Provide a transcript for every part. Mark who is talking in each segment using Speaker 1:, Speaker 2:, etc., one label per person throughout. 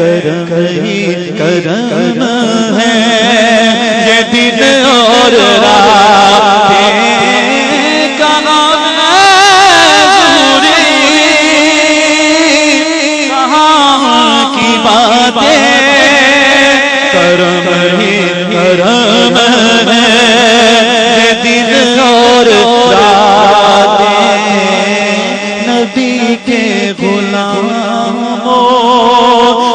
Speaker 1: کرم ہی کرم ہے، یہ دن اور راتیں کہاں ضروری، کہاں کی باتیں، کرم ہی کرم ہے، یہ دن اور راتیں نبی کے غلاموں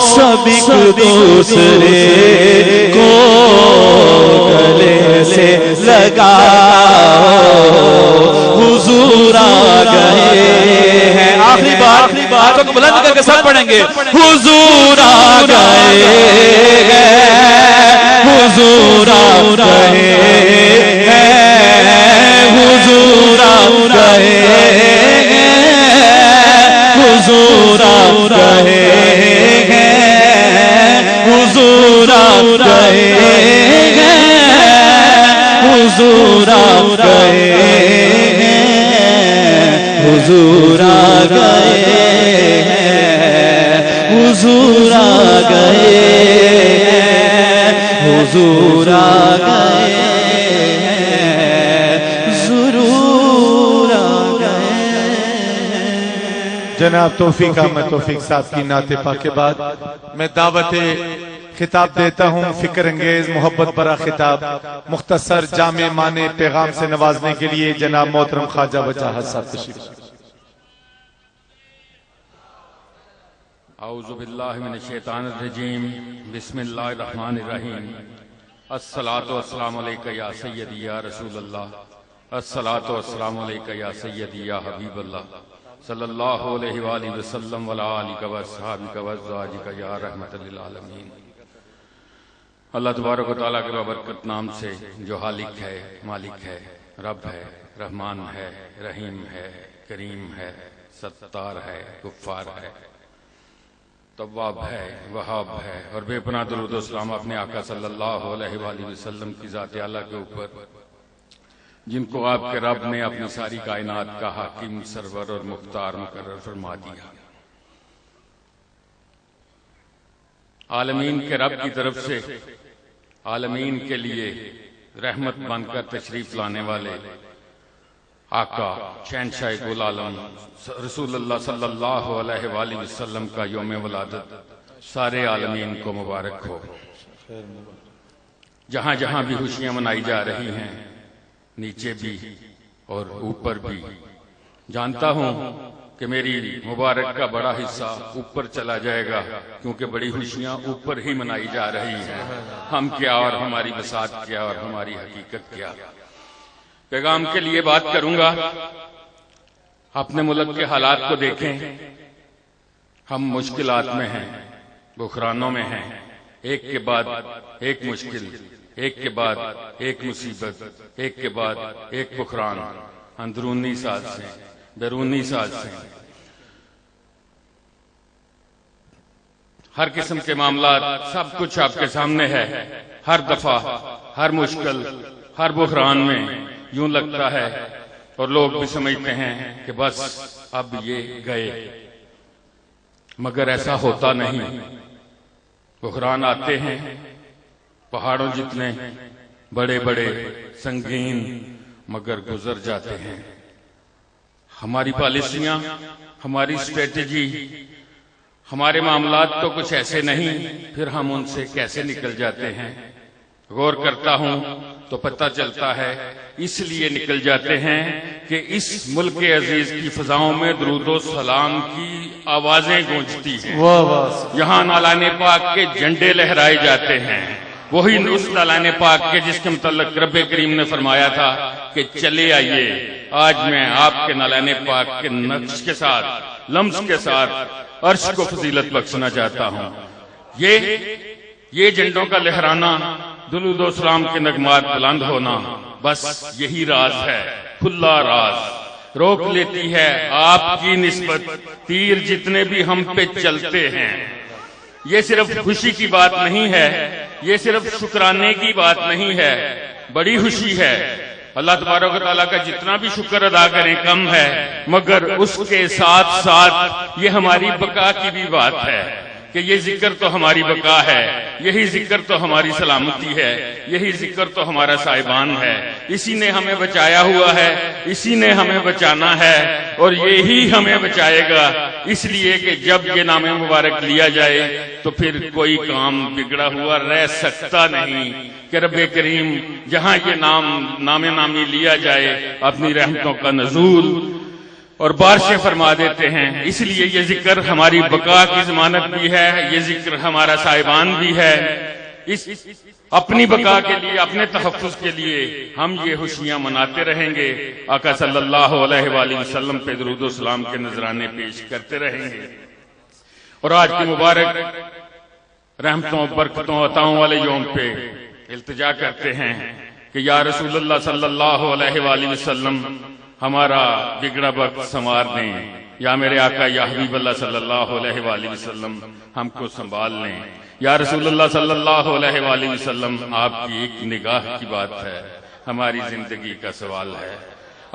Speaker 1: سب ایک دوسرے کو گلے سے لگاؤ، حضور آ گئے ہیں۔ آخری بار ہاتھوں کو بلند کر کے سب پڑھیں گے، حضور آ گئے ہیں، حضور آ گئے ہیں، حضور آ گئے ہیں، حضور آ گئے ہیں، حضور آ گئے ہیں، حضور آ گئے ہیں، حضور آ گئے ہیں، حضور آ گئے ہیں، حضور آ گئے ہیں، ضرور آ گئے ہیں۔
Speaker 2: جناب توفیق احمد توفیق صاحب کی نعت پاک کے بعد میں دعوت خطاب دیتا ہوں، فکر انگیز محبت برا خطاب مختصر جامع معنی پیغام سے نوازنے کے لیے جناب محترم خواجہ وجاہت صاحب تشریف۔
Speaker 3: اعوذ باللہ من الشیطان الرجیم، بسم اللہ الرحمن الرحیم، الصلاۃ والسلام علیکہ یا سیدی یا رسول اللہ، الصلاۃ والسلام علیکہ یا سیدی یا حبیب اللہ، صلی اللہ علیہ وآلہ وسلم وعلی آلہ واصحابہ وازواجہ یا رحمت للعالمین۔ اللہ تبارک و تعالیٰ کے بابرکت نام سے جو خالق ہے، مالک ہے، رب ہے، رحمان ہے، رحیم ہے، کریم ہے، ستار ہے، غفار ہے، تواب ہے، وہاب ہے، اور بے پناہ درود و سلام اپنے آقا صلی اللہ علیہ وآلہ وسلم کی ذات اعلیٰ کے اوپر، جن کو آپ کے رب نے اپنی ساری کائنات کا حاکم، سرور اور مختار مقرر فرما دیا۔ عالمین کے رب کی طرف سے عالمین کے لیے رحمت بن کر تشریف لانے والے آقا شہنشاہ کل عالم رسول اللہ صلی اللہ علیہ وآلہ وسلم کا یوم ولادت سارے عالمین کو مبارک ہو۔ جہاں جہاں بھی خوشیاں منائی جا رہی ہیں، نیچے بھی اور اوپر بھی، جانتا ہوں کہ میری مبارک کا بڑا حصہ اوپر چلا جائے گا، کیونکہ بڑی خوشیاں اوپر ہی منائی جا رہی ہیں، ہم کیا اور ہماری بساط کیا اور ہماری حقیقت کیا۔ پیغام کے لیے بات کروں گا، اپنے ملک کے حالات کو دیکھیں، ہم مشکلات میں ہیں، بحرانوں میں ہیں، ایک کے بعد ایک مشکل، ایک کے بعد ایک مصیبت، ایک کے بعد ایک بحران، اندرونی سازشیں، بیرونی سازشیں، ہر قسم کے معاملات، سب کچھ آپ کے سامنے ہے۔ ہر دفعہ ہر مشکل، ہر بحران میں یوں لگتا ہے اور لوگ بھی سمجھتے ہیں کہ بس اب یہ گئے، مگر ایسا ہوتا نہیں۔ بحران آتے ہیں، پہاڑوں جتنے بڑے بڑے سنگین، مگر گزر جاتے ہیں۔ ہماری پالیسیاں، ہماری اسٹریٹجی، ہمارے معاملات تو کچھ ایسے نہیں، پھر ہم ان سے کیسے نکل جاتے ہیں۔ غور کرتا ہوں تو پتہ چلتا ہے اس لیے نکل جاتے ہیں کہ اس ملک عزیز کی فضاؤں میں درود و سلام کی آوازیں گونجتی ہیں، یہاں نالان پاک کے جھنڈے لہرائے جاتے ہیں، وہی اس نالان پاک کے جس کے متعلق رب کریم نے فرمایا تھا کہ چلے آئیے، آج میں آپ کے نالان پاک کے نقش کے ساتھ، لمس کے ساتھ عرش کو فضیلت بخشنا چاہتا ہوں۔ یہ جھنڈوں کا لہرانا، درود و سلام کے نغمات بلند ہونا، بس یہی راز ہے، کھلا راز۔ روک لیتی ہے آپ کی نسبت تیر جتنے بھی ہم پہ چلتے ہیں۔ یہ صرف خوشی کی بات نہیں ہے، یہ صرف شکرانے کی بات نہیں ہے، بڑی خوشی ہے۔ اللہ تبارک و تعالیٰ کا جتنا بھی شکر ادا کریں کم ہے، مگر اس کے ساتھ ساتھ یہ ہماری بقا کی بھی بات ہے کہ یہ ذکر تو ہماری بقا ہے، یہی ذکر تو ہماری سلامتی ہے، یہی ذکر تو ہمارا صاحبان ہے، اسی نے ہمیں بچایا ہوا ہے، اسی نے ہمیں بچانا ہے اور یہی ہمیں بچائے گا، اس لیے کہ جب یہ نام مبارک لیا جائے تو پھر کوئی کام بگڑا ہوا رہ سکتا نہیں کہ رب کریم جہاں یہ نام نامی لیا جائے اپنی رحمتوں کا نزول اور بارشیں فرما دیتے ہیں۔ اس لیے یہ ذکر ہماری بقا کی ضمانت بھی ہے، یہ ذکر ہمارا صاحبان بھی ہے۔ اپنی بقا کے لیے، اپنے تحفظ کے لیے ہم یہ خوشیاں مناتے رہیں گے، آقا صلی اللہ علیہ وآلہ وسلم پہ درود و سلام کے نذرانے پیش کرتے رہیں گے، اور آج کی مبارک رحمتوں، برکتوں، عطاؤں والے یوم پہ التجا کرتے ہیں کہ یا رسول اللہ صلی اللہ علیہ وآلہ وسلم ہمارا بگڑا وقت سنوار دیں، یا میرے آقا یا حبیب اللہ صلی اللہ علیہ وآلہ وسلم ہم کو سنبھال لیں۔ یا رسول اللہ صلی اللہ علیہ وآلہ وسلم آپ کی ایک نگاہ کی بات ہے، ہماری زندگی کا سوال ہے۔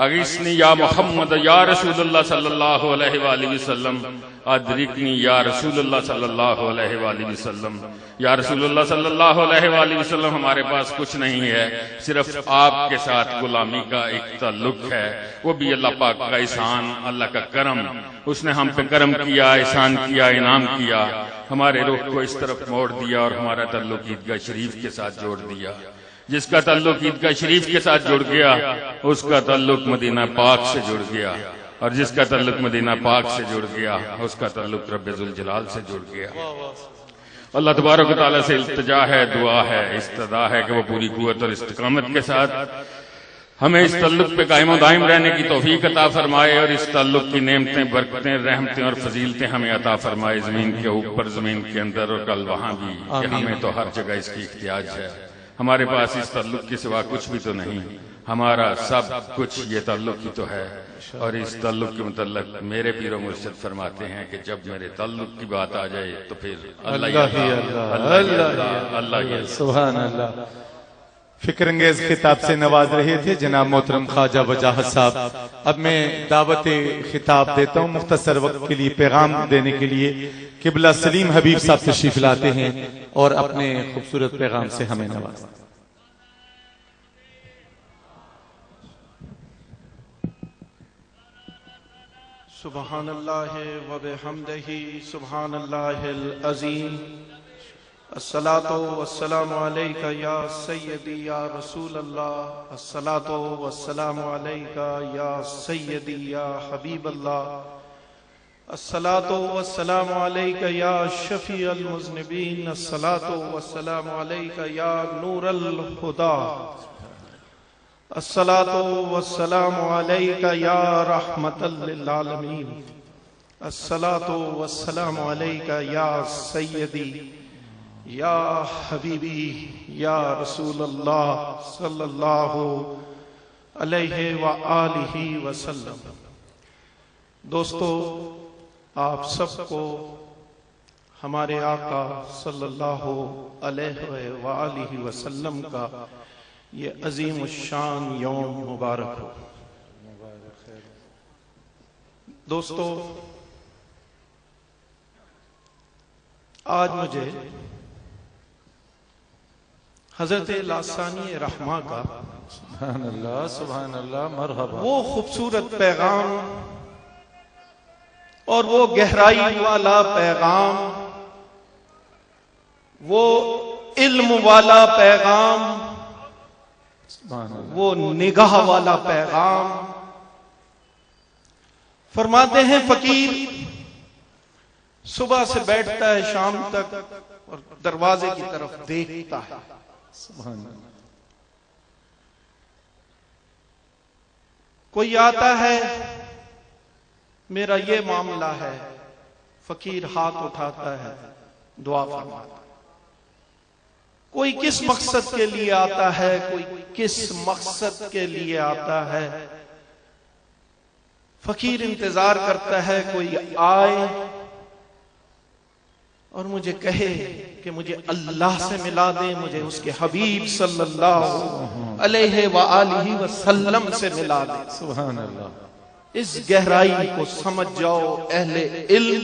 Speaker 3: اغیثنی یا محمد یا رسول اللہ صلی اللہ علیہ وآلہ وسلم، ادرکنی یا رسول اللہ صلی اللہ علیہ وآلہ وسلم۔ یا رسول اللہ صلی اللہ علیہ وآلہ وسلم ہمارے پاس کچھ نہیں ہے، صرف آپ کے ساتھ غلامی کا ایک تعلق ہے، وہ بھی اللہ پاک کا احسان، اللہ کا کرم۔ اس نے ہم پہ کرم کیا، احسان کیا، انعام کیا، ہمارے رخ کو اس طرف موڑ دیا اور ہمارا تعلق عیدگاہ شریف کے ساتھ جوڑ دیا۔ جس کا تعلق عیدگاہ شریف کے ساتھ جڑ گیا اس کا تعلق مدینہ پاک سے جڑ گیا، اور جس کا تعلق مدینہ پاک سے جڑ گیا اس کا تعلق رب ذوالجلال سے جڑ گیا۔ اللہ تبارک و تعالیٰ سے التجا ہے، دعا ہے، استدعا ہے کہ وہ پوری قوت اور استقامت کے ساتھ ہمیں اس تعلق پہ قائم و دائم رہنے کی توفیق عطا فرمائے، اور اس تعلق کی نعمتیں، برکتیں، رحمتیں اور فضیلتیں ہمیں عطا فرمائے، زمین کے اوپر، زمین کے اندر اور کل وہاں بھی، کہ ہمیں تو ہر جگہ اس کی احتیاج ہے۔ ہمارے پاس اس تعلق کے سوا کچھ بھی تو نہیں، ہمارا سب کچھ یہ تعلق ہی تو ہے۔ اور اس تعلق کے متعلق میرے پیر و مرشد فرماتے ہیں کہ جب میرے تعلق کی بات آ جائے تو پھر اللہ
Speaker 2: سبحان اللہ۔ فکر انگیز خطاب سے نواز رہے تھے جناب محترم خواجہ وجاہت صاحب۔ اب میں دعوت خطاب دیتا ہوں، مختصر وقت کے لیے پیغام دینے کے لیے قبلہ سلیم حبیب صاحب تشریف لاتے ہیں اور اپنے خوبصورت پیغام سے ہمیں نوازتے ہیں۔
Speaker 4: سبحان اللہ و بحمدہ سبحان اللہ العظیم، الصلاۃ والسلام علیک یا سیدی یا رسول اللہ، الصلاۃ والسلام علیک یا سیدی یا حبیب اللہ، الصلاۃ والسلام علیک یا شفیع المذنبین، الصلاۃ والسلام علیک یا نور الہدی، الصلاۃ والسلام علیک یا رحمت للعالمین، الصلاۃ والسلام علیک یا سیدی یا حبیبی یا رسول اللہ صلی اللہ علیہ وآلہ وسلم۔ دوستو، آپ سب کو ہمارے آقا صلی اللہ علیہ وآلہ وسلم کا یہ عظیم الشان یوم مبارک ہو۔ دوستو، آج مجھے حضرت لاسانی رحمہ کا
Speaker 2: سبحان اللہ، سبحان اللہ، مرحبا،
Speaker 4: وہ خوبصورت پیغام اور وہ گہرائی والا پیغام، وہ علم والا پیغام، وہ نگاہ والا پیغام۔ فرماتے ہیں فقیر صبح سے بیٹھتا ہے شام تک اور دروازے کی طرف دیکھتا ہے، کوئی آتا ہے میرا یہ معاملہ ہے، فقیر ہاتھ اٹھاتا ہے، دعا فرماتا ہے۔ کوئی کس مقصد کے لیے آتا ہے، کوئی کس مقصد کے لیے آتا ہے، فقیر انتظار کرتا ہے کوئی آئے اور مجھے کہے کہ مجھے اللہ سے ملا دے، مجھے اس کے حبیب صلی اللہ علیہ وآلہ وسلم سے ملا دے۔
Speaker 2: سبحان اللہ۔
Speaker 4: اس گہرائی کو سمجھ جاؤ اہل علم،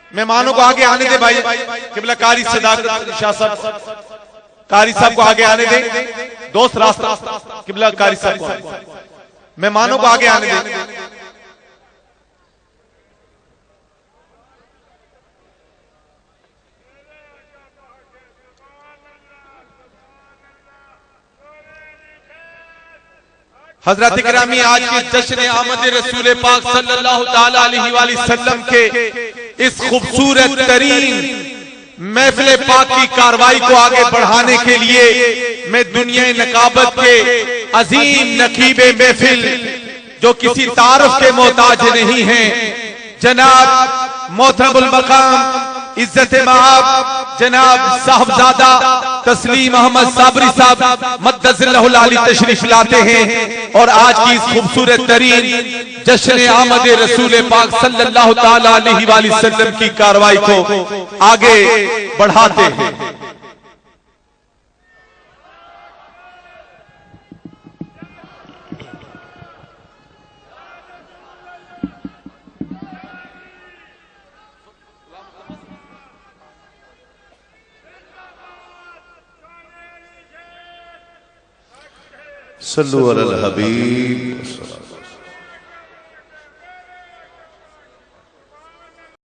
Speaker 2: مہمانوں کو آگے آنے دے بھائی. قبلہ قاری صداقت شاہ صاحب، قاری صاحب کو آگے آنے دے. دوست راستہ قبلہ قاری صاحب کو، مہمانوں کو آگے آنے دے. حضرات گرامی، آج کے جشن آمد رسول پاک صلی اللہ تعالی علیہ وآلہ وسلم کے اس خوبصورت ترین محفل پاک کی کاروائی کو آگے بڑھانے کے لیے میں دنیا نقابت کے عظیم نقیب محفل جو کسی تعارف کے محتاج نہیں ہیں، جناب محترم المقام عزت مآب جناب صاحبزادہ تسلیم احمد صابری صاحب مدثر اللہ العالی تشریف لاتے ہیں اور آج کی اس خوبصورت ترین جشن آمد رسول پاک صلی اللہ تعالی علیہ وآلہ وسلم کی کاروائی کو آگے بڑھاتے ہیں.
Speaker 5: صلو علی الحبیب.